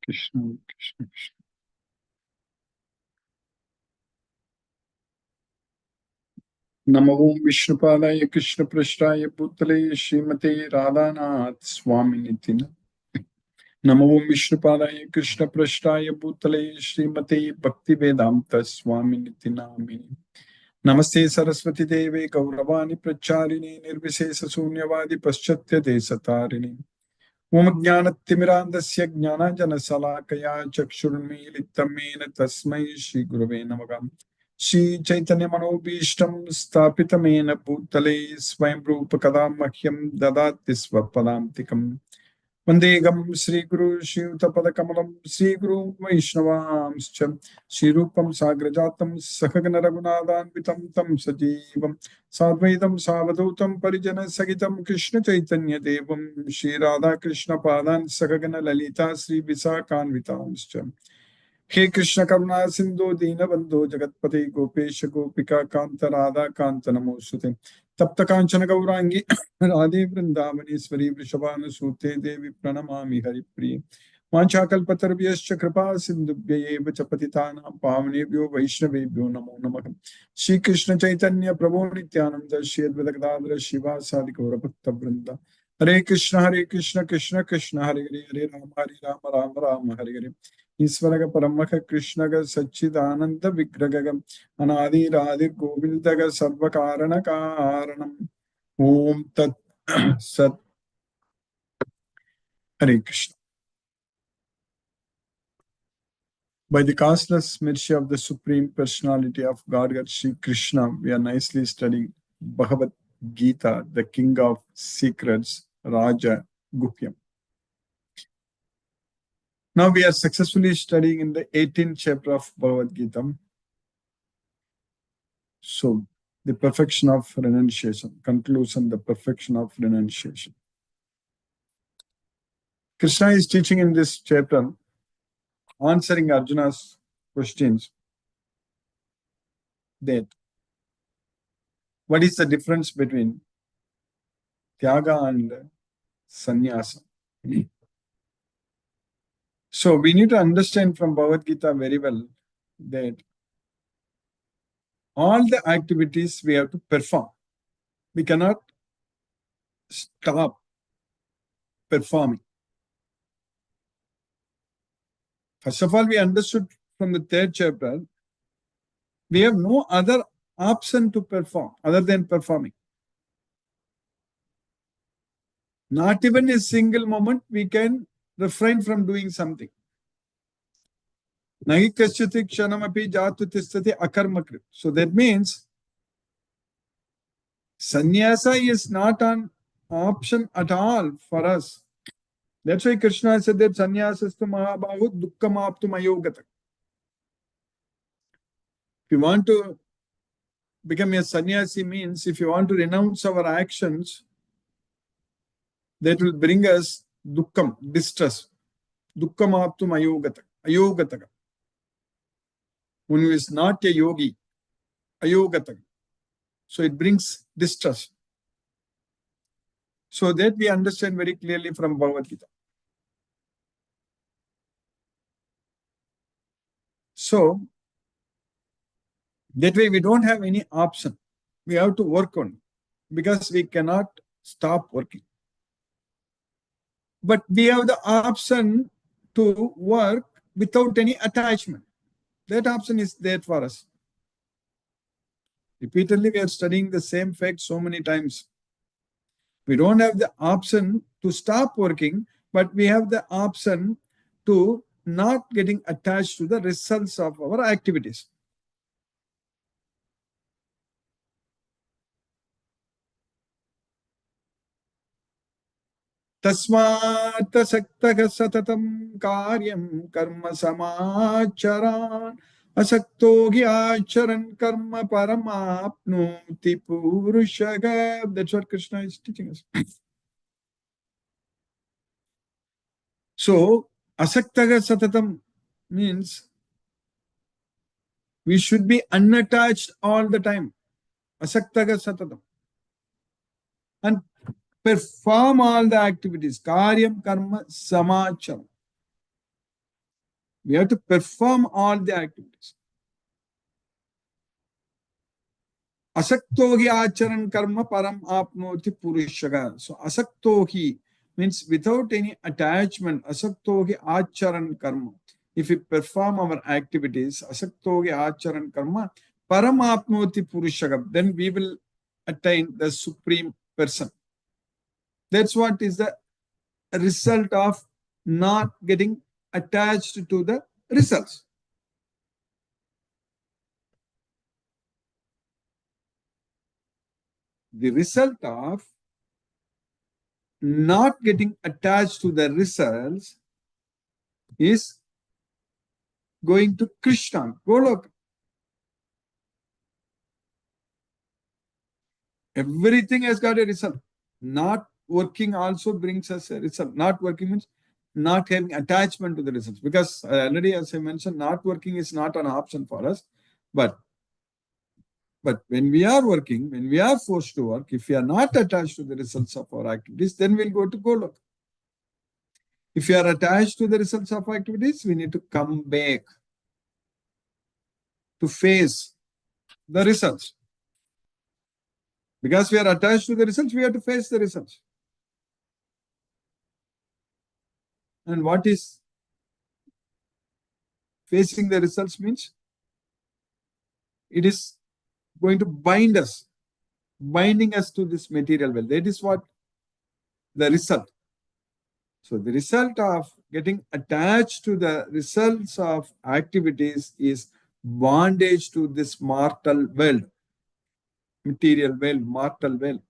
Krishna, Krishna, Krishna. Namo Vishnupadaya Krishna Prasthaya Bhutale Srimate Radhanath Swami Nitina. Namo Vishnupadaya Krishna Prasthaya Bhutale Srimate Bhakti Vedanta Swami Nitinamini. Namaste Saraswati Deve Gauravani Pracharini Nirvishesha Sunyavadi Paschatya Desatarini. Om Jnanatimirandasya Jnananjana Salakaya Chakshurmilitam Mena Tasmai Shri Gurave Namaha. Shri Chaitanya Manobhishtam Sthapitamena Bhutale Swayam Rupa Kadam Mahyam Dadati Svapadantikam. Vandegam Sri Guru Shri Utapada Kamalam Sri Guru Vaishnavamscha Shri Rupam Sagrajatam Sakagana Raghunadan Vitam Tam Sajivam Sadvaitam Savadutam Parijana Sagitam Krishna Chaitanya Devam Shri Radha Krishna Padan Sakagana Lalita Sri Visakan Vitamscha. He Krishna Karuna Sindhu Deenabandhu Jagatpati Gopesha Gopika Kanta Radha Kanta Namosute Tapta Kanchana Gaurangi Radhe Vrindavaneswari Vrishabhanu Sute Devi Pranamami Haripriya Vanchakalpatarvyascha Kripa Sindhubhya Eva Chapatitanam Pavanebhyo Vaishnavebhyo Namo Namaha. Shri Krishna Chaitanya Prabhu Nityananda Shri Advaita Gadadhara Shiva Sadi Gaura Bhakta Vrinda. Hare Krishna Krishna Krishna Hare Hare Hare Rama Rama Rama Hare Hare. Isvaraga Paramaka Krishnaga Sachidananda Vigragam Anadi Radhir Govindaga Sarvakarana Karanam Om Tat Sat. Hare Krishna. By the causeless mercy of the Supreme Personality of Godhead Sri Krishna, we are nicely studying Bhagavad Gita, the King of Secrets, Raja Guhyam. Now we are successfully studying in the 18th chapter of Bhagavad Gita. So, the perfection of renunciation, conclusion, the perfection of renunciation. Krishna is teaching in this chapter, answering Arjuna's questions, that what is the difference between Tyaga and Sannyasa. So we need to understand from Bhagavad Gita very well that all the activities we have to perform. We cannot stop performing. First of all, we understood from the third chapter, we have no other option to perform other than performing. Not even a single moment we can refrain from doing something. Nahi kasyati kshanamapi jatu tisthati akarmakrit. So that means sannyasa is not an option at all for us. That's why Krishna said that sannyasa stu mahabahu dukkhamaptu mayogata. If you want to become a sannyasi means if you want to renounce our actions, that will bring us dukkham, distress. Dukkhamaptu mayogata. Ayogataka. One who is not a yogi, ayogataka. So it brings distress. So that we understand very clearly from Bhagavad Gita. So that way we don't have any option. We have to work on it because we cannot stop working. But we have the option to work without any attachment. That option is there for us. Repeatedly, we are studying the same fact so many times. We don't have the option to stop working, but we have the option to not getting attached to the results of our activities. Tasmat asaktaka satatam karyam karma samacharan asakto gyacharan karma paramapnoti purushaga. That's what Krishna is teaching us. So, asaktaga satatam means we should be unattached all the time. Asaktaga satatam. And perform all the activities. Karyam karma samacharam. We have to perform all the activities. Asaktohi acharan karma param apnoti purushaga. So asaktohi means without any attachment. Asaktohi acharan karma. If we perform our activities, asaktohi acharan karma param apnoti purushaga, then we will attain the supreme person. That's what is the result of not getting attached to the results. The result of not getting attached to the results is going to Krishna, Golok. Everything has got a result. Not working also brings us a result. Not working means not having attachment to the results. Because already, as I mentioned, not working is not an option for us. But when we are working, when we are forced to work, if we are not attached to the results of our activities, then we'll go to Golok. If we are attached to the results of activities, we need to come back to face the results. Because we are attached to the results, we have to face the results. And what is facing the results means? It is going to bind us, binding us to this material world. That is what the result. So the result of getting attached to the results of activities is bondage to this mortal world, material world, mortal world.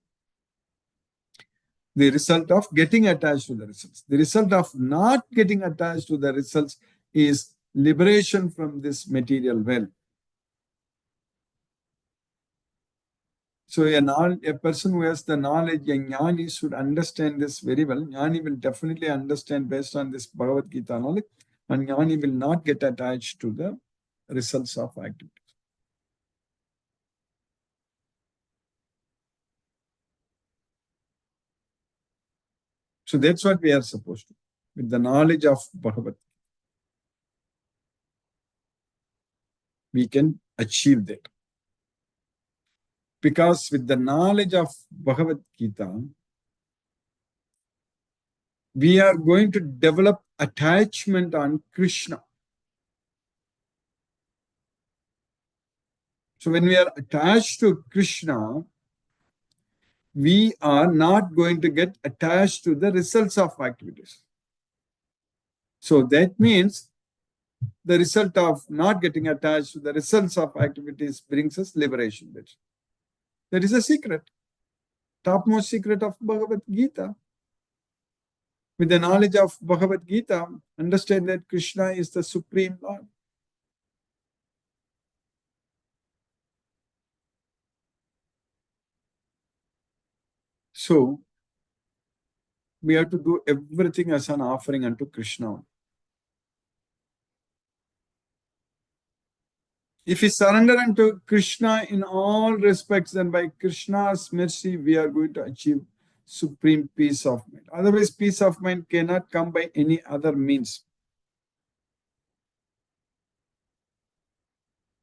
The result of getting attached to the results. The result of not getting attached to the results is liberation from this material world. So a person who has the knowledge, a jnani, should understand this very well. Jnani will definitely understand based on this Bhagavad Gita knowledge, and jnani will not get attached to the results of activities. So that's what we are supposed to do. With the knowledge of Bhagavad Gita, we can achieve that. Because with the knowledge of Bhagavad Gita, we are going to develop attachment on Krishna. So when we are attached to Krishna, we are not going to get attached to the results of activities. So that means the result of not getting attached to the results of activities brings us liberation. That is a secret, topmost secret of Bhagavad Gita. With the knowledge of Bhagavad Gita, understand that Krishna is the Supreme Lord. So, we have to do everything as an offering unto Krishna. If we surrender unto Krishna in all respects, then by Krishna's mercy, we are going to achieve supreme peace of mind. Otherwise, peace of mind cannot come by any other means.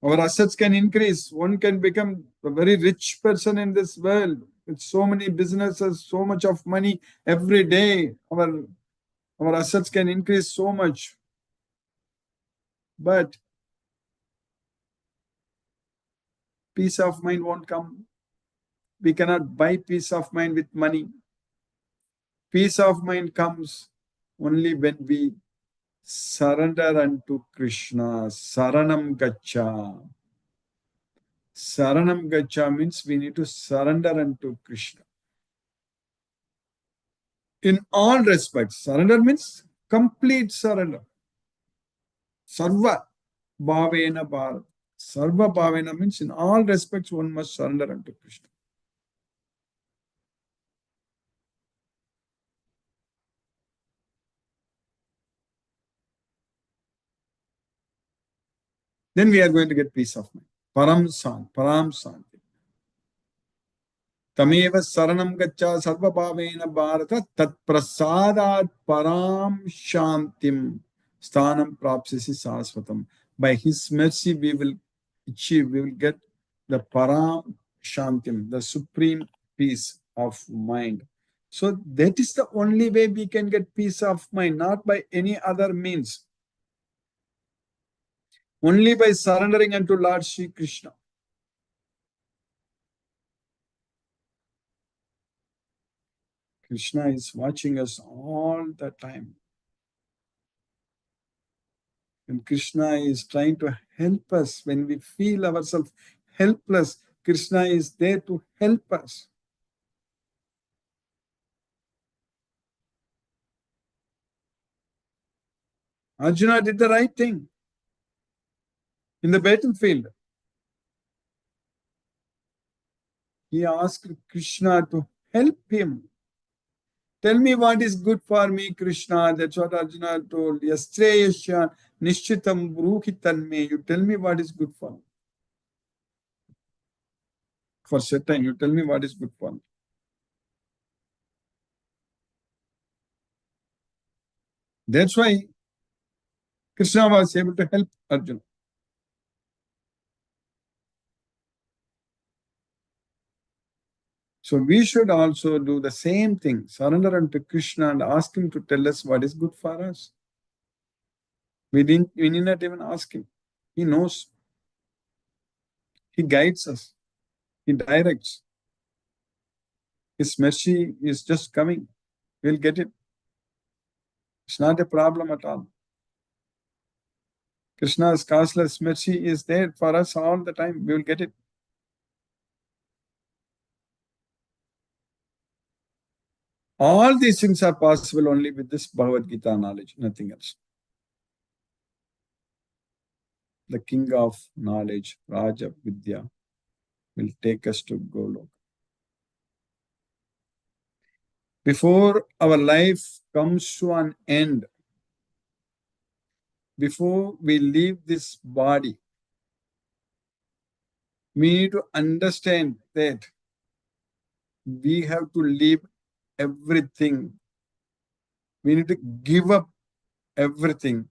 Our assets can increase. One can become a very rich person in this world with so many businesses, so much of money every day. Our assets can increase so much. But peace of mind won't come. We cannot buy peace of mind with money. Peace of mind comes only when we surrender unto Krishna. Saranam Gacha. Saranam Gacha means we need to surrender unto Krishna. In all respects, surrender means complete surrender. Sarva Bhavena Bharat. Sarva Bhavena means in all respects one must surrender unto Krishna. Then we are going to get peace of mind. Param Santi. Tameva Saranam Gacha Sarva Bhavena Bharata Tat Prasadat Param Shantim Sthanam prapsisi sarasvatam. By his mercy, we will get the param shantim, the supreme peace of mind. So that is the only way we can get peace of mind, not by any other means. Only by surrendering unto Lord Sri Krishna. Krishna is watching us all the time. And Krishna is trying to help us when we feel ourselves helpless. Krishna is there to help us. Arjuna did the right thing in the battlefield. He asked Krishna to help him. Tell me what is good for me, Krishna. That's what Arjuna told. Yastreyasya nishchitam bruhitanme. You tell me what is good for me. For certain, you tell me what is good for me. That's why Krishna was able to help Arjuna. So we should also do the same thing, surrender unto Krishna and ask him to tell us what is good for us. We need not even ask him. He knows. He guides us. He directs. His mercy is just coming. We'll get it. It's not a problem at all. Krishna's causeless mercy is there for us all the time. We will get it. All these things are possible only with this Bhagavad Gita knowledge, nothing else. The king of knowledge, Raja Vidya, will take us to Golok. Before our life comes to an end, before we leave this body, we need to understand that we have to leave everything. We need to give up everything,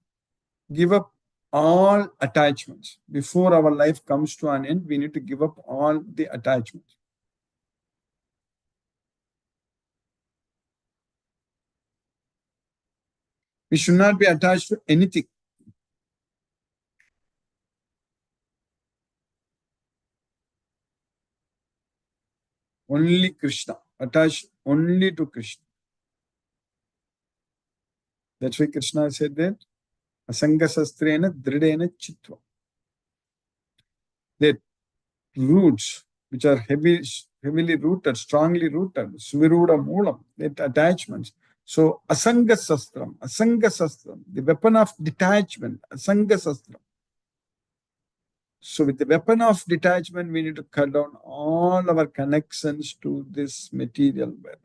give up all attachments. Before our life comes to an end, we need to give up all the attachments. We should not be attached to anything. Only Krishna. Attached only to Krishna. That's why Krishna said that Asanga Sastrena Dridena Chitva. That roots which are heavily rooted, strongly rooted, Sviruda Moolam, that attachments. So Asanga Sastram, the weapon of detachment, Asanga Sastram. So with the weapon of detachment, we need to cut down all our connections to this material world.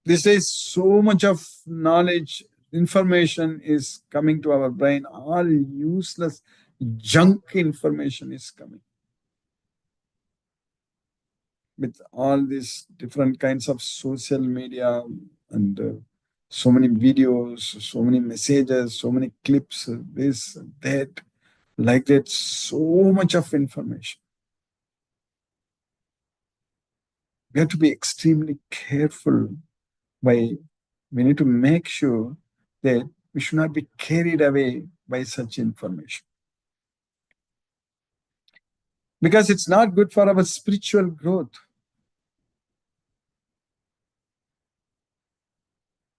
These days, so much of knowledge, information is coming to our brain. All useless junk information is coming. With all these different kinds of social media and so many videos, so many messages, so many clips, this, that, like that, so much of information. We have to be extremely careful we need to make sure that we should not be carried away by such information. Because it's not good for our spiritual growth.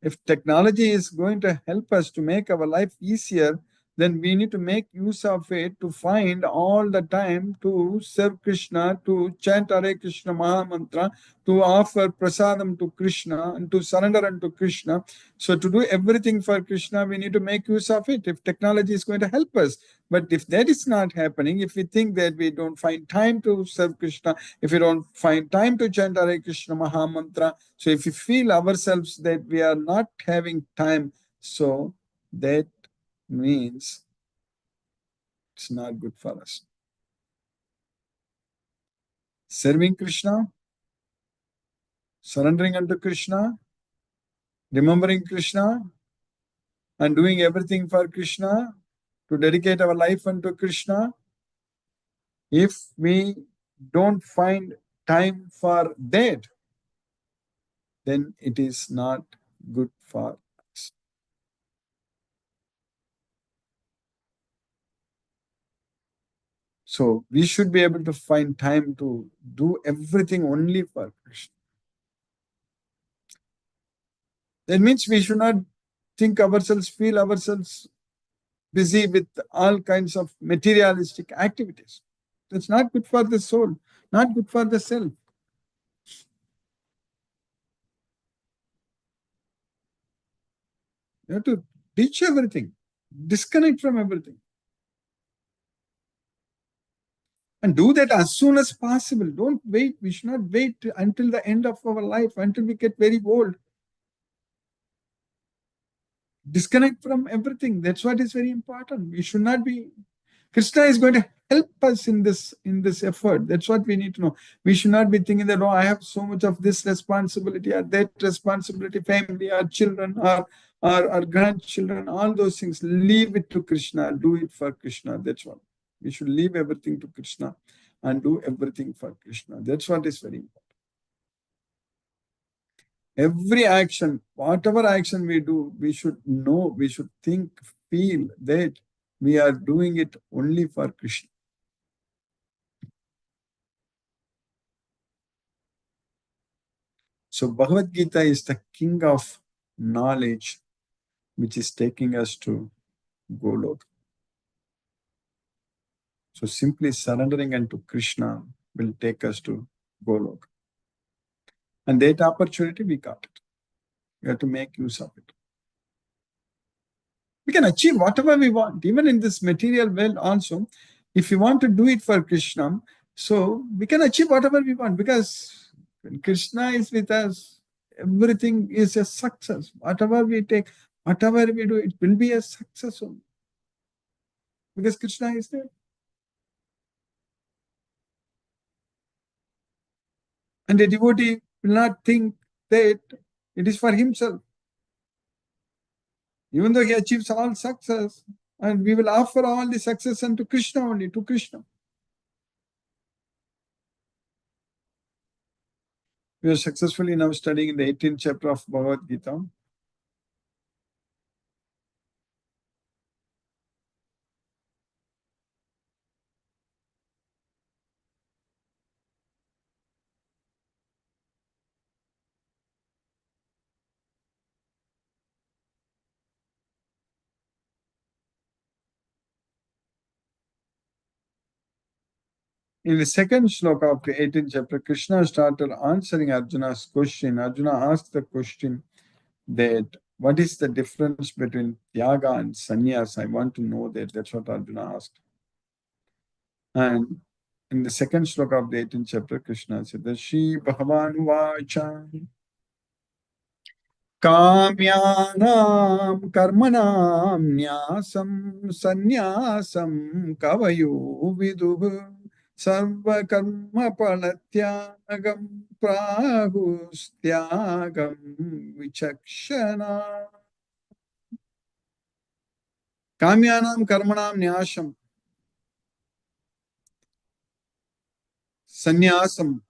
If technology is going to help us to make our life easier, then we need to make use of it to find all the time to serve Krishna, to chant Hare Krishna Maha Mantra, to offer prasadam to Krishna, and to surrender unto Krishna. So to do everything for Krishna, we need to make use of it if technology is going to help us. But if that is not happening, if we think that we don't find time to serve Krishna, if we don't find time to chant Hare Krishna Maha Mantra, so if we feel ourselves that we are not having time, so that means it's not good for us. Serving Krishna, surrendering unto Krishna, remembering Krishna and doing everything for Krishna, to dedicate our life unto Krishna. If we don't find time for that, then it is not good for us. So we should be able to find time to do everything only for Krishna. That means we should not think ourselves, feel ourselves busy with all kinds of materialistic activities. That's not good for the soul, not good for the self. You have to ditch everything, disconnect from everything, and do that as soon as possible. Don't wait. We should not wait until the end of our life, until we get very old. Disconnect from everything. That's what is very important. We should not be. Krishna is going to help us in this effort. That's what we need to know. We should not be thinking that, oh, I have so much of this responsibility or that responsibility, family, our children, our grandchildren, all those things. Leave it to Krishna. Do it for Krishna. That's what. We should leave everything to Krishna and do everything for Krishna. That's what is very important. Every action, whatever action we do, we should know, we should think, feel that we are doing it only for Krishna. So Bhagavad Gita is the king of knowledge, which is taking us to Golok. So simply surrendering unto Krishna will take us to Golok. And that opportunity we got it. We have to make use of it. We can achieve whatever we want, even in this material world also. If we want to do it for Krishna, so we can achieve whatever we want, because when Krishna is with us, everything is a success. Whatever we take, whatever we do, it will be a success only, because Krishna is there. And the devotee will not think that it is for himself. Even though he achieves all success, and we will offer all the success unto Krishna only, to Krishna. We are successfully now studying the 18th chapter of Bhagavad Gita. In the second shloka of the 18th chapter, Krishna started answering Arjuna's question. Arjuna asked the question that what is the difference between Tyaga and Sannyas? I want to know that. That's what Arjuna asked. And in the second shloka of the 18th chapter, Krishna said that Shri Bhagavan Vacha Kamyanam Karmanam Nyasam Sannyasam Kavayu Vidubhu Sarva Karma Palatyagam Prahustyagam Vichakshana. Kamyanam Karmanam Nyasam Sannyasam.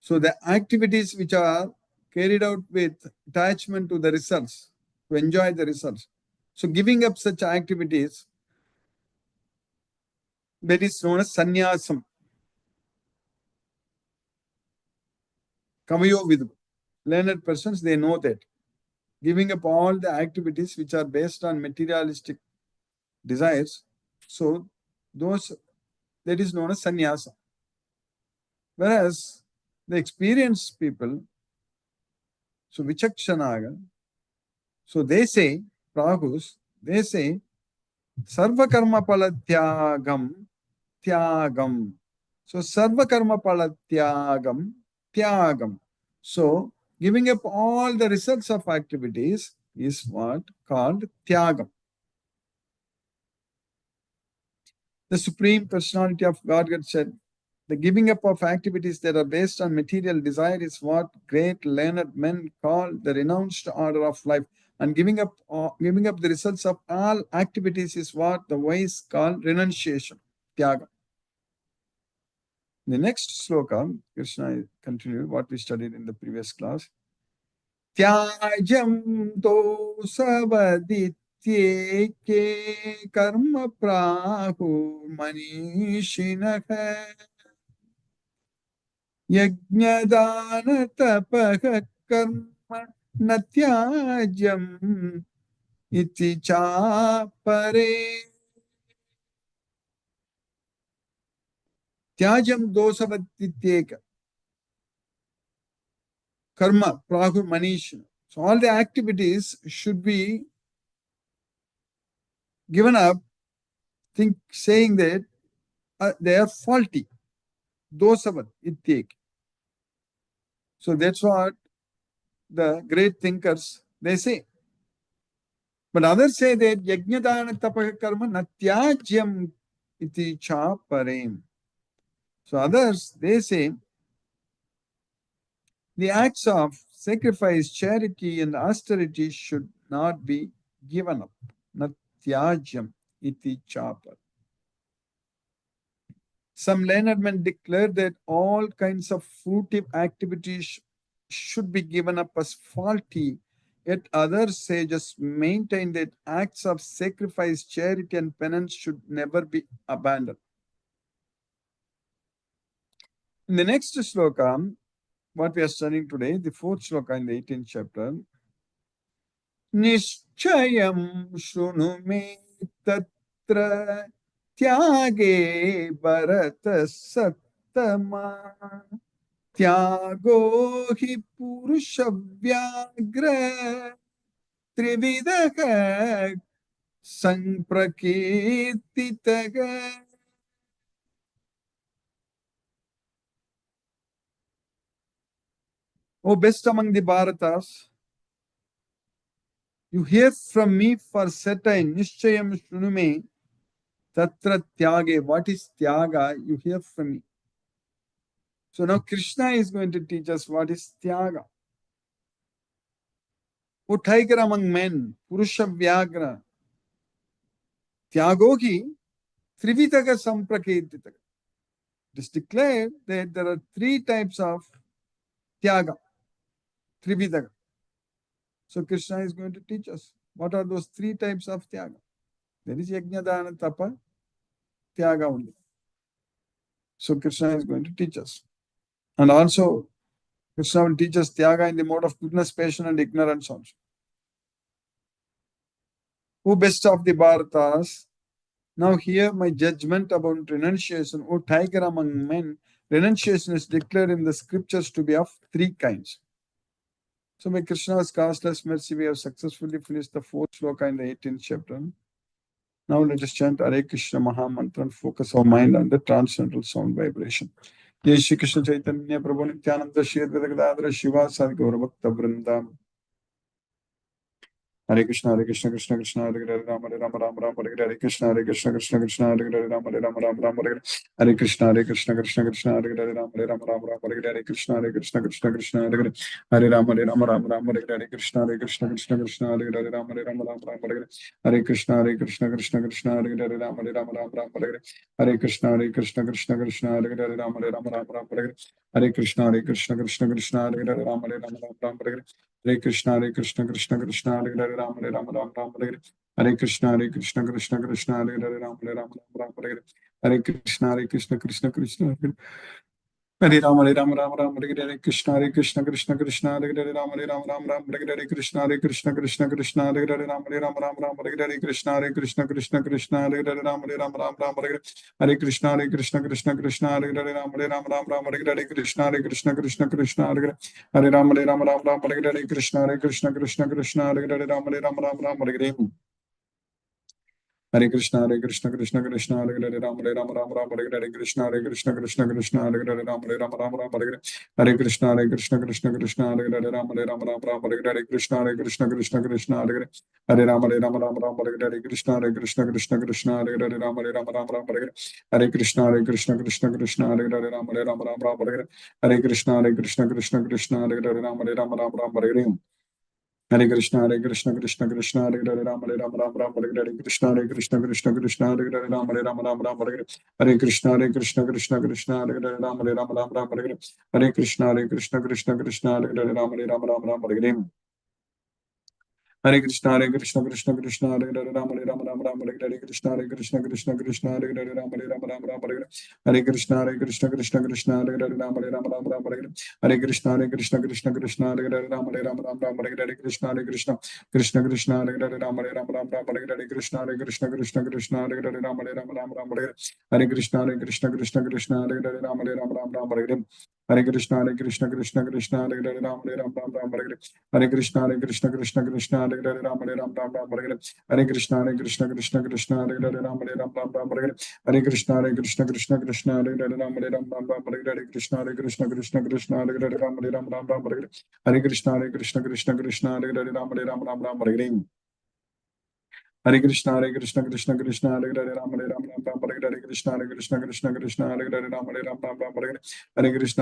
So the activities which are carried out with attachment to the results, to enjoy the results. So giving up such activities, that is known as sannyasam. Kavayo vidu. Learned persons, they know that. Giving up all the activities which are based on materialistic desires, so those, that is known as sannyasa. Whereas the experienced people, so vichakshanaga, so they say, Prahus, they say, sarva karma pala tyagam. So sarva karma pala tyagam. So giving up all the results of activities is what called tyagam. The Supreme Personality of Godhead said, The giving up of activities that are based on material desire is what great learned men call the renounced order of life. And giving up the results of all activities is what the wise call renunciation, tyaga. The next sloka, Krishna continued what we studied in the previous class. Tyajam dosavadityeke karma prahu manishinah yajnadana tapah karma natyajam iti chapare. Tyajam dosavadityeka karma prahu manishina. So all the activities should be given up, saying that they are faulty. Dosavad ityek. So that's what the great thinkers they say. But others say that yajnadana tapah karma natyajyam iti cha parem. So others they say the acts of sacrifice, charity, and austerity should not be given up. Natyajyam iti cha parem. Some learned men declare that all kinds of fruitive activities should be given up as faulty, yet other sages maintain that acts of sacrifice, charity, and penance should never be abandoned. In the next sloka, what we are studying today, the fourth sloka in the 18th chapter, Nishchayam shrunu me tatra tyage bharata sattama त्यागो हि पुरुष व्याघ्र त्रिविधः संप्रकीर्तितः. O best among the Bharatas, you hear from me for certain, Nishchayam Shrunume Tatra Tyage. What is Tyaga? You hear from me. So now Krishna is going to teach us what is Tyaga. O tiger among men, Purusha Vyagra, Tyagogi, Trivitaga Samprakirtitaga. It is declared that there are three types of Tyaga, Trividaga. So Krishna is going to teach us what are those three types of Tyaga. There is Yajna, Dana, Tapa, Tyaga only. So Krishna is going to teach us. And also, Krishna will teach us Tyaga in the mode of goodness, passion, and ignorance also. O best of the Bharatas, now hear my judgment about renunciation. O tiger among men, renunciation is declared in the scriptures to be of three kinds. So by Krishna's causeless mercy, we have successfully finished the fourth sloka in the 18th chapter. Now let us chant Hare Krishna Maha Mantra and focus our mind on the transcendental sound vibration. Jai Shri Krishna Chaitanya Prabhu Nityananda Shri Advaita Gadadhara Shiva Sadi Gaura Bhakta Vrinda. Hare Krishna Krishna Krishna Hare Hare Rama Rama Rama Rama Hare Krishna Krishna Krishna Hare Hare Rama Rama Rama Rama Hare Krishna Krishna Krishna Hare Hare Rama Rama Rama Rama Hare Krishna Krishna Hare Hare Rama Rama Rama Rama Hare Krishna Krishna Hare Hare Rama Rama Rama Rama Hare Krishna Krishna Hare Hare Rama Rama Rama Rama Hare Krishna Krishna Hare Hare Rama Rama Rama Rama Hare Krishna Krishna Hare Hare Rama Rama Rama Rama Hare Krishna Krishna Hare Hare Rama Rama Rama Hare Hare Krishna Krishna Hare Hare Rama Rama Rama Hare Krishna Krishna Hare Rama Rama Rama Hare Krishna Krishna Hare Hare Rama Rama Rama Hare Krishna Krishna Hare Hare Rama Rama Rama Hare Krishna Krishna Hare Hare Rama Rama Rama Hare Krishna Krishna Hare Hare Rama Rama Rama Hare Krishna Krishna Hare Rama Rama Hare Krishna Krishna Hare Hare Rama Rama Rama Hare Hare Krishna, Hare Krishna, Krishna Krishna, Hare Hare, Ram Hare Ram, Ram Ram, Hare Hare Krishna, Hare Krishna, Krishna Krishna, Hare Hare, Ram Hare Ram, Ram Ram, Hare Hare. Hare Krishna, Hare Krishna, Krishna Krishna, Hare Hare, Ram Hare Ram, Ram Ram, Hare Hare Krishna, Hare Krishna, Krishna Krishna, Hare Hare. Hare Ram, Hare Ram, Ram Ram, Hare Hare Krishna, Hare Krishna, Krishna Krishna, Hare Hare, Ram Hare Ram, Ram Ram, Hare Hare. Hare Krishna, Hare Krishna, Krishna Krishna, Hare Hare, Ram Hare Ram, Ram Ram, Hare Hare. Hare Krishna, Hare Krishna, Krishna Krishna, Hare Hare, Ram Hare Ram, Ram Ram, Hare Hare. Hare Krishna, Hare Krishna, Krishna Krishna, Hare Hare, Ram Hare Ram, Ram Ram, Hare Hare Krishna, Hare Krishna, Krishna Krishna, Hare Hare, Ram Hare Ram, Ram Ram, Hare Hare. Hare Krishna, Hare Krishna, Krishna Krishna, Hare Hare, Ram Hare Ram, Ram Ram, Hare Hare. Hare Krishna, Hare Krishna, Krishna Krishna, Hare Hare, Ram Hare Ram, Ram Ram, Hare Hare. Hare Krishna, Hare Krishna, Krishna Krishna, Hare Hare, Ram Hare Ram, Ram Ram, Hare Hare Krishna, Hare Krishna, Krishna Krishna, Hare Hare, Ram Hare Ram, Ram Ram, Hare Hare. Hare Krishna, Hare Krishna, Krishna Krishna, Hare Hare, Ram Hare Ram, Ram Ram, Hare Hare. Hare Krishna, Hare Krishna, Krishna Krishna, Hare Hare, Ram Hare Ram, Ram Ram, Hare Hare. Hare Krishna, Hare Krishna, Krishna Krishna, Hare Hare, Ram Hare Ram, Ram Ram, Hare Hare. Hare Krishna, Hare Krishna, Krishna Krishna, Hare Hare, Ram Hare Ram, Ram Ram, Hare Hare. Hare Krishna, Hare Krishna, Krishna Krishna, Hare Hare, Ram Hare Ram, Ram Ram, Hare Hare. Hare Krishna, Hare Krishna, Krishna Krishna, Hare Hare, Ram Hare Ram, Ram Ram, Hare Hare. Hare Krishna, Hare Krishna, Krishna Krishna, Hare Hare, Ram Hare Ram, Ram Ram, Hare Hare. Hare Krishna, Hare Krishna, Krishna Krishna, Hare Hare, Ram Hare Ram, Ram Ram, Hare Hare. Hare Krishna, Hare Krishna, Krishna Krishna, Hare Hare, Ram Hare Ram, Ram Ram, Hare Hare. Hare Krishna, Hare Krishna, Krishna Krishna, Hare Hare, Ram Hare Ram, Ram Ram, Hare Hare. Hare Krishna, Hare Krishna, Krishna Krishna, Hare Hare, Ram Hare Ram, Ram Ram, Hare Hare. Hare Krishna, Hare Krishna, Krishna Krishna, Hare Hare, Ram Hare Ram, Ram Ram, Hare Hare. Hare Krishna, Hare Krishna, Krishna Krishna, Hare Hare, Ram Hare Ram, Ram Ram, Hare Hare. Hare Krishna,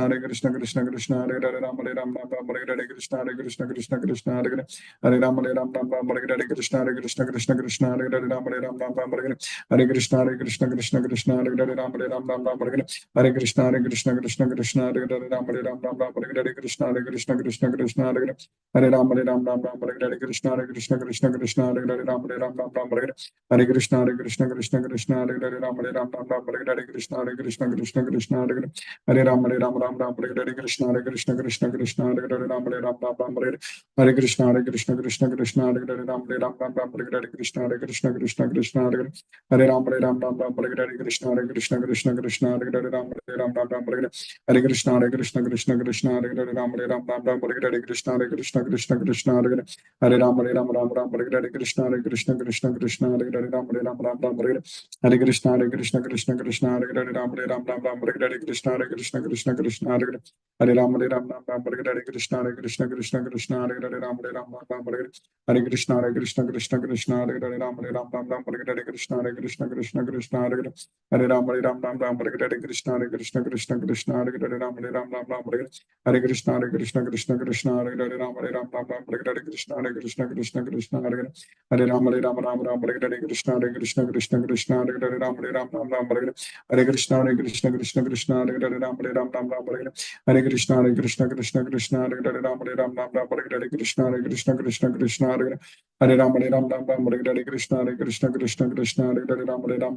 Hare Krishna, Krishna Krishna, Hare Hare, Ram Hare Ram, Ram Ram, Hare Hare. Hare Krishna, Hare Krishna, Krishna Krishna, Hare Hare. Hare Ram Hare Ram, Ram Ram, Hare Hare. Hare Krishna, Hare Krishna, Krishna Krishna, Hare Hare, Ram Hare Ram, Ram Ram, Hare Hare. Hare Krishna, Hare Krishna, Krishna Krishna, Hare Hare, Ram Hare Ram, Ram Ram, Hare Hare. Hare Krishna, Hare Krishna, Krishna Krishna, Hare Hare, Ram Hare Ram, Ram Ram, Hare Hare. Hare Krishna, Hare Krishna, Krishna Krishna, Hare Hare. Hare Ram, Hare Ram, Ram Ram, Hare Hare. Hare Krishna, Hare Krishna, Krishna Krishna, Hare Hare, Ram Hare Ram, Ram Ram, Hare Hare. Hare Krishna, Hare Krishna, Krishna Krishna, Hare Hare, Ram Hare Ram, Ram Ram, Hare Hare. Hare Krishna, Hare Krishna, Krishna Krishna, Hare Hare. Hare Ram, Hare Ram, Ram Ram, Hare Hare. Hare Krishna, Hare Krishna, Krishna Krishna, Hare Hare, Ram Hare Ram, Ram Ram, Hare Hare. Hare Krishna, Hare Krishna, Krishna Krishna, Hare Hare, Ram Hare Ram, Ram Ram, Hare Hare. Hare Krishna, Hare Krishna, Krishna Krishna, Hare Hare. Hare Ram, Hare Ram, Ram Ram, Hare Hare. Hare Krishna, Hare Krishna, Krishna Krishna, Hare Hare, Ram Hare Ram, Ram Ram, Hare Hare. Hare Krishna, Hare Krishna, Krishna Krishna, Hare Hare, Ram Hare Ram, Ram Ram, Hare Hare. Hare Krishna, Hare Krishna, Krishna Krishna, Hare Hare. Hare Ram, Hare Ram, Ram Ram, Hare Hare. Hare Krishna, Hare Krishna, Krishna Krishna, Hare Hare, Ram Hare Ram, Ram Ram, Hare Hare. Hare Krishna, Hare Krishna, Krishna Krishna, Hare Hare, Ram Hare Ram, Ram Ram, Hare Hare. Hare Krishna, Hare Krishna, Krishna Krishna, Hare Hare. Hare Ram, Hare Ram, Ram Ram, Hare Hare. Hare Krishna, Hare Krishna, Krishna Krishna, Hare Hare, Ram Hare Ram, Ram Ram, Hare Hare. Hare Krishna, Hare Krishna, Krishna Krishna, Hare Hare, Ram Hare Ram, Ram Ram, Hare Hare. Hare Krishna, Hare Krishna, Krishna Krishna, Hare Hare. Hare Ram, Hare Ram, Ram Ram, Hare Hare. Hare Krishna, Hare Krishna, Krishna Krishna, Hare Hare, Ram Hare Ram, Ram Ram, Hare Hare. Hare Krishna, Hare Krishna, Krishna Krishna, Hare Hare, Ram Hare Ram, Ram Ram, Hare Hare. Hare Krishna, Hare Krishna, Krishna Krishna, Hare Hare. Hare Ram, Hare Ram, Ram Ram, Hare Hare. Hare Krishna, Hare Krishna, Krishna Krishna, Hare Hare, Ram Hare Ram, Ram Ram, Hare Hare. Hare Krishna, Hare Krishna, Krishna Krishna, Hare Hare, Ram Hare Ram, Ram Ram, Hare Hare. Hare Krishna, Hare Krishna, Krishna Krishna, Hare Hare, Ram Hare Ram, Ram Ram, Hare Hare. Hare Krishna, Hare Krishna, Krishna Krishna, Hare Hare. Hare Ram, Hare Ram, Ram Ram, Hare Hare. Hare Krishna, Hare Krishna, Krishna Krishna, Hare Hare, Ram Hare Ram, Ram Ram, Hare Hare. Hare Krishna, Hare Krishna, Krishna Krishna, Hare Hare, Ram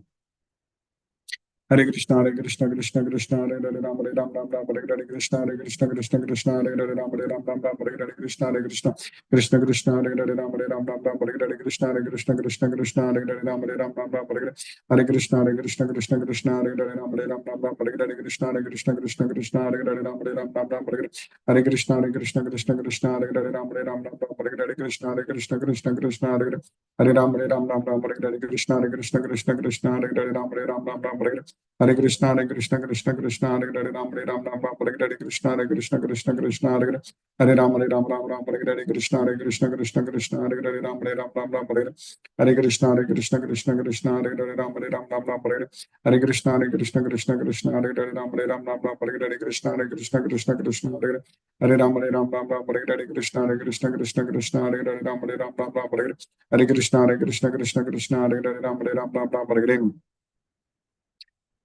Hare Ram, Ram Ram, Hare Hare. Hare Krishna, Hare Krishna, Krishna Krishna, Hare Hare, Ram Hare Ram, Ram Ram, Hare Hare. Hare Krishna, Hare Krishna, Krishna Krishna, Hare Hare, Ram Hare Ram, Ram Ram, Hare Hare. Hare Krishna, Hare Krishna, Krishna Krishna, Hare Hare, Ram Hare Ram, Ram Ram, Hare Hare. Hare Krishna, Hare Krishna, Krishna Krishna, Hare Hare, Ram Hare Ram, Ram Ram, Hare Hare. Hare Krishna, Hare Krishna, Krishna Krishna, Hare Hare, Ram Hare Ram, Ram Ram, Hare Hare. Hare Krishna, Hare Krishna, Krishna Krishna, Hare Hare, Ram Hare Ram, Ram Ram, Hare Hare. Hare Krishna, Hare Krishna, Krishna Krishna, Hare Hare. Hare Ram, Hare Ram, Ram Ram, Hare Hare. Hare Krishna, Hare Krishna, Krishna Krishna, Hare Hare, Ram Hare Ram, Ram Ram, Hare Hare. Hare Krishna, Hare Krishna, Krishna Krishna, Hare Hare, Ram Hare Ram, Ram Ram, Hare Hare. Hare Krishna, Hare Krishna, Krishna Krishna, Hare Hare. Hare Ram, Hare Ram, Ram Ram, Hare Hare. Hare Krishna, Hare Krishna, Krishna Krishna, Hare Hare, Ram Hare Ram, Ram Ram, Hare Hare. Hare Krishna, Hare Krishna, Krishna Krishna, Hare Hare, Ram Hare Ram, Ram Ram, Hare Hare. Hare Krishna, Hare Krishna, Krishna Krishna, Hare Hare, Ram Hare Ram, Ram Ram, Hare Hare. Hare Krishna, Hare Krishna, Krishna Krishna, Hare Hare. Hare Ram, Hare Ram, Ram Ram, Hare Hare. Hare Krishna, Hare Krishna, Krishna Krishna, Hare Hare, Ram Hare Ram, Ram Ram, Hare Hare.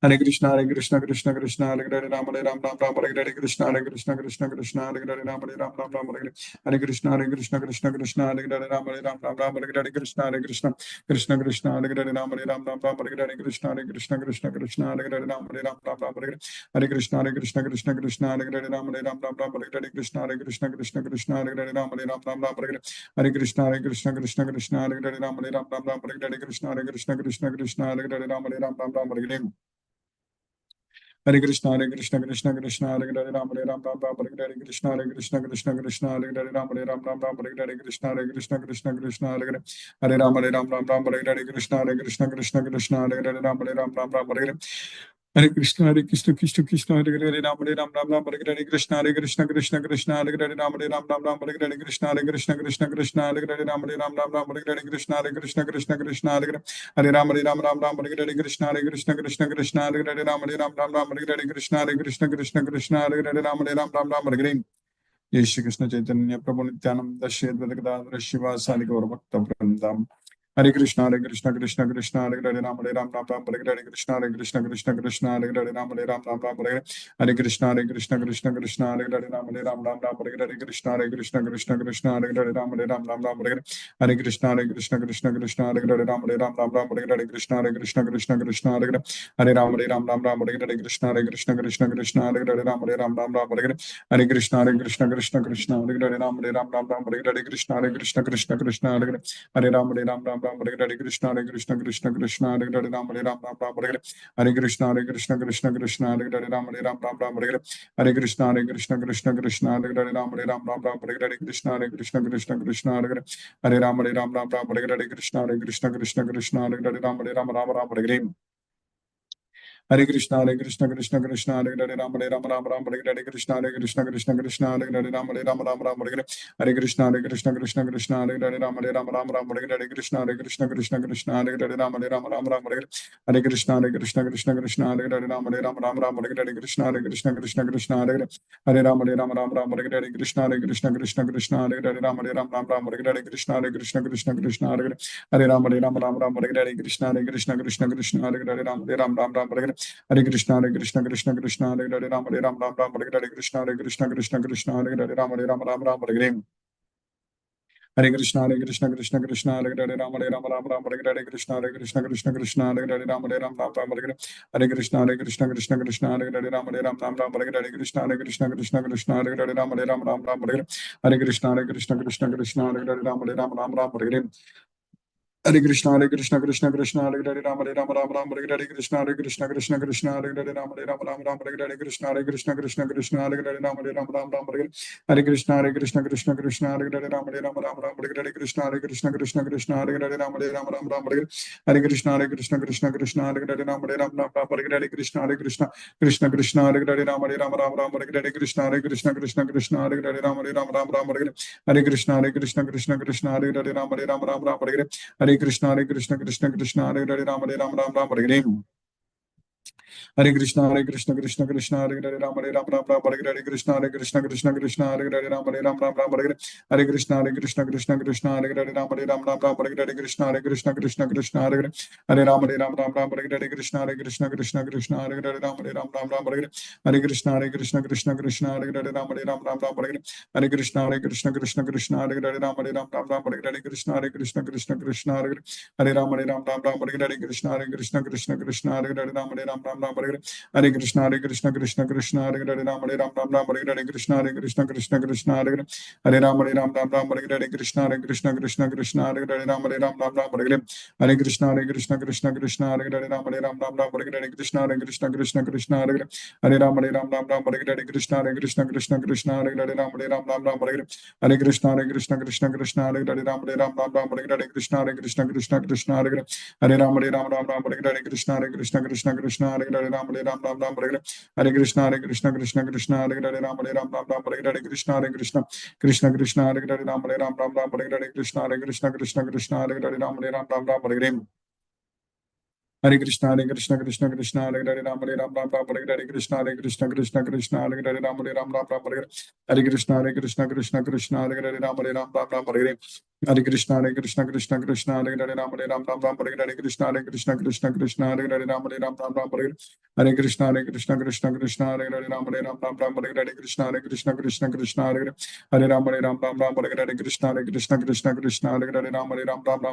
Hare Krishna, Hare Krishna, Krishna Krishna, Hare Hare, Ram Hare Ram, Ram Ram, Hare Hare. Hare Krishna, Hare Krishna, Krishna Krishna, Hare Hare, Ram Hare Ram, Ram Ram, Hare Hare. Hare Krishna, Hare Krishna, Krishna Krishna, Hare Hare, Ram Hare Ram, Ram Ram, Hare Hare. Hare Krishna, Hare Krishna, Krishna Krishna, Hare Hare, Ram Hare Ram, Ram Ram, Hare Hare. Hare Krishna, Hare Krishna, Krishna Krishna, Hare Hare, Ram Hare Ram, Ram Ram, Hare Hare. Hare Krishna, Hare Krishna, Krishna Krishna, Hare Hare, Ram Hare Ram, Ram Ram, Hare Hare. Hare Krishna, Hare Krishna, Krishna Krishna, Hare Hare, Ram Hare Ram, Ram Ram, Hare Hare. Hare Krishna, Hare Krishna, Krishna Krishna, Hare Hare, Ram Hare Ram, Ram Ram, Hare Hare. Hare Krishna, Hare Krishna, Krishna Krishna, Hare Hare, Ram Hare Ram, Ram Ram, Hare Hare. Hare Krishna, Hare Krishna, Krishna Krishna, Hare Hare, Ram Hare Ram, Ram Ram, Hare Hare. Hare Krishna Krishna Krishna Hare Hare Ram Ram Hare Krishna Krishna Krishna Hare Hare Ram Ram Hare Krishna Krishna Krishna Hare Hare Hare Ram Hare Krishna Krishna Hare Hare Ram Hare Hare Krishna Krishna Hare Hare Ram Hare Krishna Krishna Hare Hare Ram Hare Krishna Krishna Hare Hare Ram Hare Krishna Krishna Hare Hare Hare Ram Hare Krishna Krishna Hare Hare Ram Hare Krishna Hare Hare Hare जय श्री कृष्ण चैतन्य प्रभु नित्यानंद श्री अद्वैत गदाधर शिवासादि गौर भक्त वृंदम हरे कृष्ण कृष्ण कृष्ण हरे हरे राम राम हरे हरे कृष्ण कृष्ण हरे हरे राम हरे हरे कृष्ण कृष्ण हरे हरे राम हरे हरे कृष्ण कृष्ण हरे हरे राम हरे हरे कृष्ण कृष्ण हरे हरे राम हरे हरे कृष्ण हरे राम हरे हरे कृष्ण कृष्ण हरे हरे राम हरे हरे कृष्ण हरे हरे कृष्ण हरे हरे कृष्ण हरे कृष्ण हरे Hare Krishna Hare Hare Ram Hare Krishna Krishna Hare Ram Hare Krishna Hare Ram Hare Krishna Krishna Hare Ram Hare Krishna Hare Ram Hare Krishna Hare Ram Hare Krishna Hare Hare Krishna Hare Krishna Hare Hare Krishna Hare Hare Krishna Hare Krishna Hare Ram Hare Krishna Hare Ram Hare Hare Hare Krishna Hare Krishna Hare Hare Krishna Hare Krishna Hare Krishna Hare Krishna Hare Krishna Hare Hare Ram Hare Krishna Hare Ram Hare Krishna Hare Ram Hare Krishna Hare Hare Ram Hare Krishna Hare Ram Hare Krishna Hare Ram Hare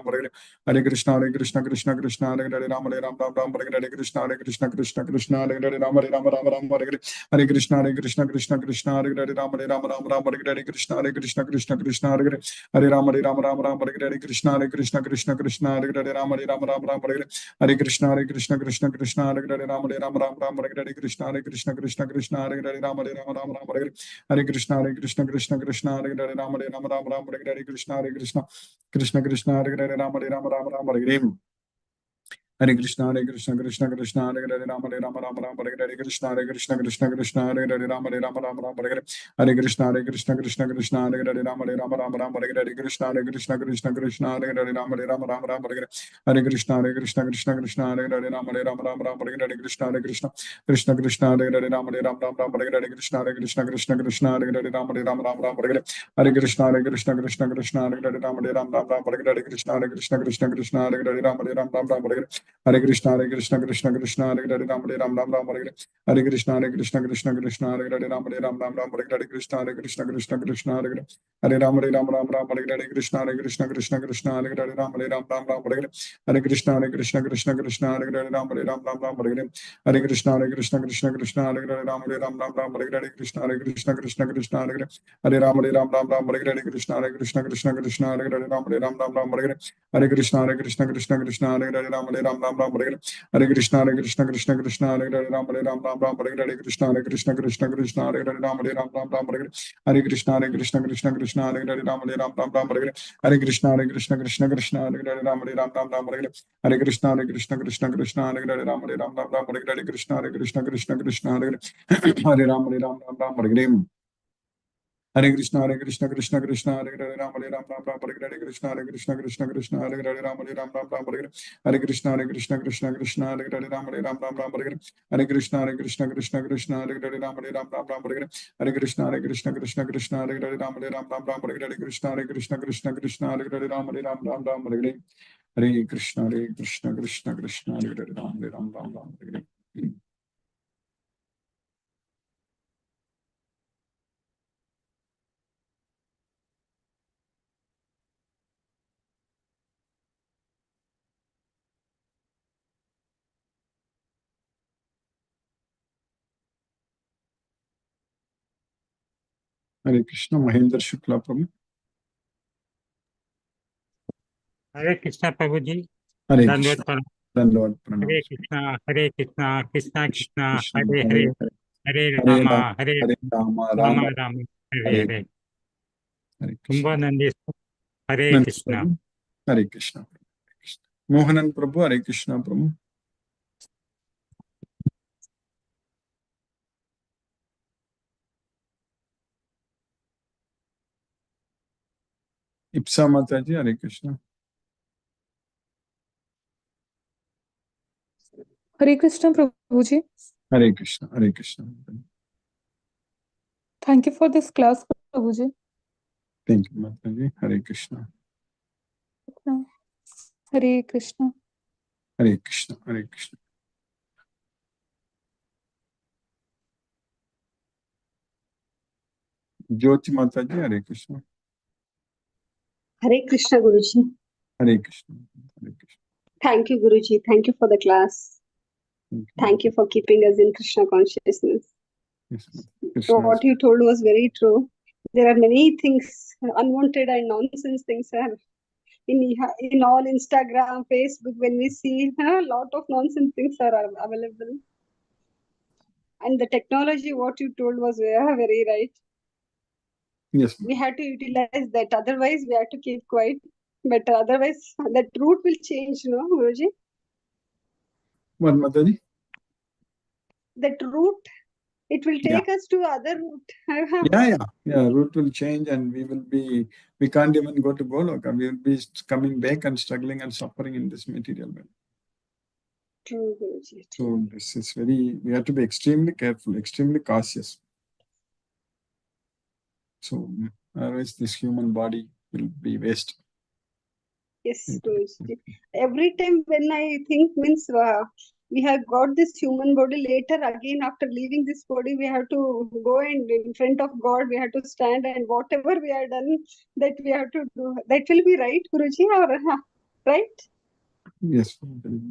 Krishna Hare Ram Hare Krishna Hare Ram Hare Krishna Hare Hare Krishna Hare Ram Hare Krishna Hare Hare Ram Hare Krishna Hare Krishna Hare Ram Hare Krishna Hare Krishna Hare Ram Ram Ram Ram Hare Krishna Krishna Krishna Hare Ram Ram Ram Ram Hare Krishna Krishna Krishna Hare Ram Ram Ram Ram Hare Krishna Krishna Krishna Hare Ram Ram Ram Ram Hare Krishna Krishna Krishna Hare Ram Ram Ram Ram Hare Krishna Krishna Hare Ram Ram Ram Hare Hare Krishna Krishna Krishna Hare Ram Ram Ram Hare Krishna Krishna Krishna Hare Ram Ram Ram Hare Krishna Krishna Krishna Hare Ram Ram Ram Hare Krishna Krishna Hare Ram Ram Ram Hare Krishna Krishna Hare Ram Ram Ram Hare Krishna Krishna Hare Ram Ram Ram Hare Krishna Krishna Hare Ram Ram Ram Hare Krishna Krishna Hare Ram Ram Ram Hare Krishna Hare Ram Ram Ram Hare Krishna Krishna Hare Ram Ram Ram Hare Krishna Krishna Krishna Hare Ram Ram Ram Hare Krishna Krishna Hare Ram Ram Ram Hare Krishna Krishna Hare Ram Ram Ram Hare Krishna Krishna Hare Ram Ram Ram Hare Krishna Krishna Hare Ram Ram Ram Hare Krishna Krishna Hare Ram Ram Ram Hare Krishna Krishna Hare Ram Ram Ram Hare Krishna Hare Ram Ram Ram Hare Krishna Krishna Hare Ram Ram Ram Hare Krishna Krishna Hare Ram Ram Ram Hare Krishna Krishna Hare Ram Ram Ram Hare Krishna Krishna Hare Ram Ram Ram Hare Krishna Krishna Hare Ram Ram Ram Hare Krishna Krishna Hare Ram Ram Ram Hare Krishna Krishna Hare Ram Ram Ram Hare Krishna Krishna Hare Ram Ram Ram Hare Krishna Krishna Hare Ram Ram Ram Hare Krishna Krishna Hare Ram Ram Ram Hare Krishna Krishna Hare Ram Ram Ram Hare Krishna Krishna Hare Ram Ram Ram Hare Krishna Krishna Hare Ram Ram Hare Hare Krishna Mahendra Shukla Prabhu. हरे कृष्णा प्रभु जी Hare दंडवत Krishna. प्रणाम। Dandavad Pranam. Hare Krishna Krishna Krishna Krishna Hare Hare Hare Hare. Hare Hare Rama Ram. Hare Hare Rama Ram Rama Ram Hare Hare Hare Hare Krishna. कुंभनंदी Hare Nand Krishna. Prabhu. Hare Krishna. Hare Krishna. Mohanan Prabhu. Hare Krishna Prabhu. Ipsa Mataji. Hare Krishna. Hare Krishna Prabhuji. Hare Krishna. Hare Krishna. Thank you for this class, Prabhuji. Thank you, Mataji. Hare Krishna. Hare Krishna. Hare Krishna. Hare Krishna. Jyoti Mataji. Hare Krishna. Hare Krishna Guruji. Hare Krishna. Hare Krishna. Thank you Guruji. Thank you for the class. Thank you for keeping us in Krishna consciousness. Yes, So Krishna. what you told was very true. There are many things, unwanted and nonsense things are in all Instagram, Facebook. When we see a lot of nonsense things are available, and the technology, what you told was very right. Yes. We have to utilize that. Otherwise, we have to keep quiet. But otherwise, that route will change, no, Guruji? What, Mataji? That route, it will take us to other route. Yeah. Route will change and we can't even go to Goloka. We will be coming back and struggling and suffering in this material world. True, Guruji. So this is we have to be extremely careful, extremely cautious. So otherwise this human body will be waste. Yes, Guruji. Every time when I think means we have got this human body, later again after leaving this body, we have to go and in front of God, we have to stand, and whatever we have done, that we have to do. That will be right, Guruji, or right? Yes,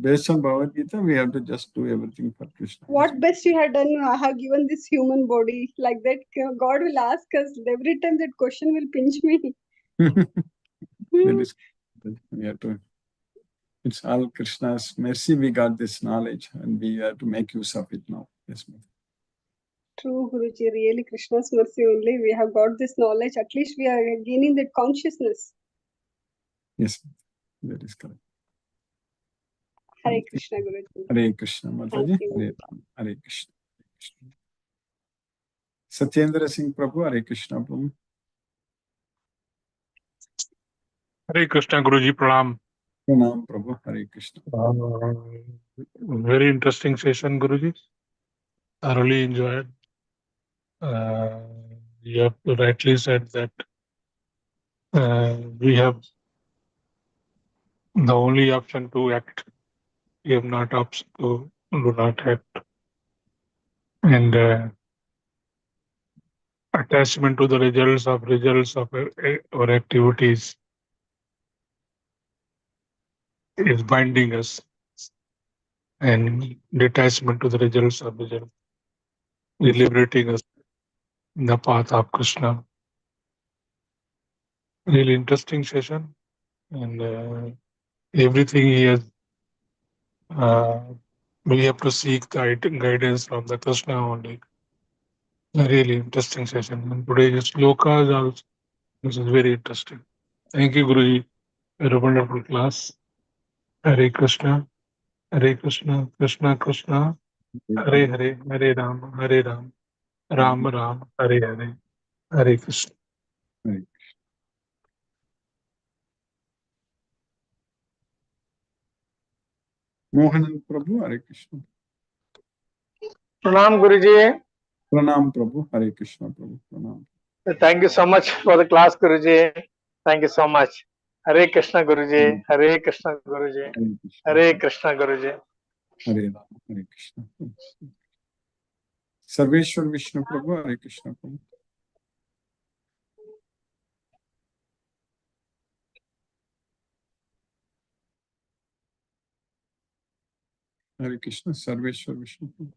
based on Bhagavad Gita, we have to just do everything for Krishna. What best you have done? I have given this human body like that. God will ask us every time. That question will pinch me. That is, we have to. It's all Krishna's mercy. We got this knowledge, and we have to make use of it now. Yes, ma'am. True, Guruji. Really, Krishna's mercy only. We have got this knowledge. At least we are gaining that consciousness. Yes, that is correct. Hare Krishna, Guruji. Hare Krishna, Mataji. Thank you. Hare Ram. Hare Krishna. Hare Krishna. Satyendra Singh Prabhu, Hare Krishna, Prabhu. Hare Krishna, Guruji, Pranam. Pranam, Prabhu. Hare Krishna. Very interesting session, Guruji. Thoroughly enjoyed. You have rightly said that we have the only option to act. We have not option to do not act. And attachment to the results of our activities is binding us, and detachment to the results of result is liberating us in the path of Krishna. Really interesting session, and everything he has. We have to seek the guidance from the Krishna only. A really interesting session. And today's slokas also, this is very interesting. Thank you, Guruji. A wonderful class. Hare Krishna, Hare Krishna, Krishna Krishna, Hare Hare, Hare Ram, Hare Ram, Ram Ram, Hare Hare, Hare Krishna. Hare Mohanan Prabhu, Hare Krishna. Pranam Guruji. Pranam Prabhu, Hare Krishna, Prabhu. Pranam. Thank you so much for the class, Guruji. Thank you so much. Hare Krishna Guruji. Hare Krishna Guruji. Hare Krishna. Hare Krishna Guruji. Hare Ram, Hare Krishna. Sarveshwar Vishnu Prabhu, Hare Krishna, Prabhu. Hare Krishna, Sarveshwar Vishnu Prabhu.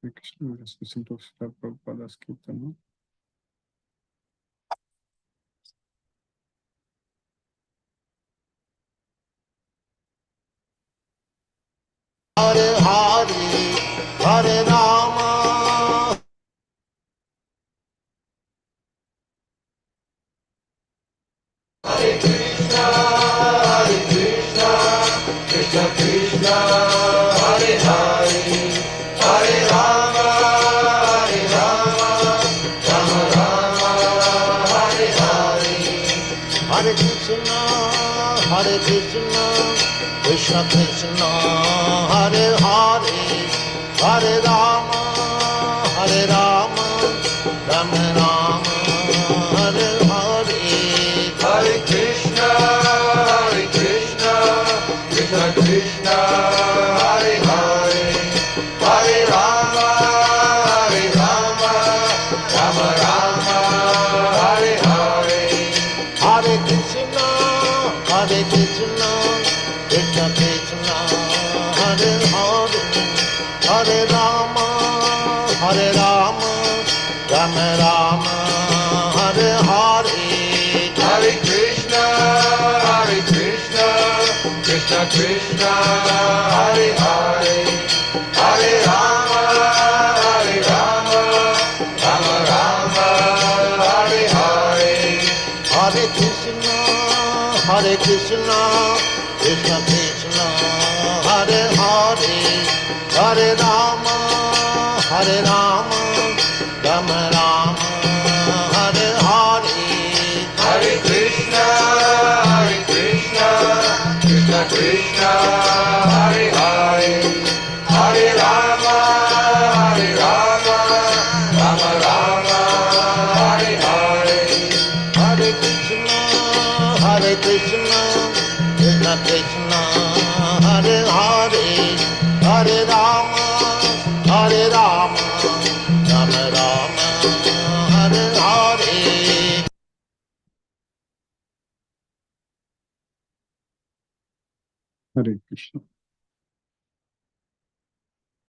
Hare Krishna, let us listen to Srila Prabhupada's Kirtan. Hare Hare, Hare Rama, Hare Krishna, Hare Krishna, Krishna Krishna, Hare Hare, Hare Rama, Hare Rama, Rama Rama, Hare Hare, Hare Krishna, Hare Krishna, Krishna Krishna, Hare Hare, Hare Rama, Hare Rama, Rama Rama, Hare Hare, Hare Krishna, Krishna Krishna, Hare Hare, Hare Rama, Rama Rama, Hare Hare, Hare Krishna, Krishna Krishna, Hare Hare, Hare Rama, Rama Rama, Hare Hare, Hare Krishna, Krishna Krishna, Hare Hare, Hare Rama, Rama Rama, Hare Hare, Hare Krishna, Krishna Krishna, Hare Hare, Hare Rama, Rama Rama, Hare Hare, Hare Krishna, Krishna Krishna, Hare Hare, Hare Rama, Rama Rama, Hare Hare, Hare Krishna, Krishna Krishna, Hare Hare, Hare Rama, Rama Rama, Hare Hare. Hare Krishna.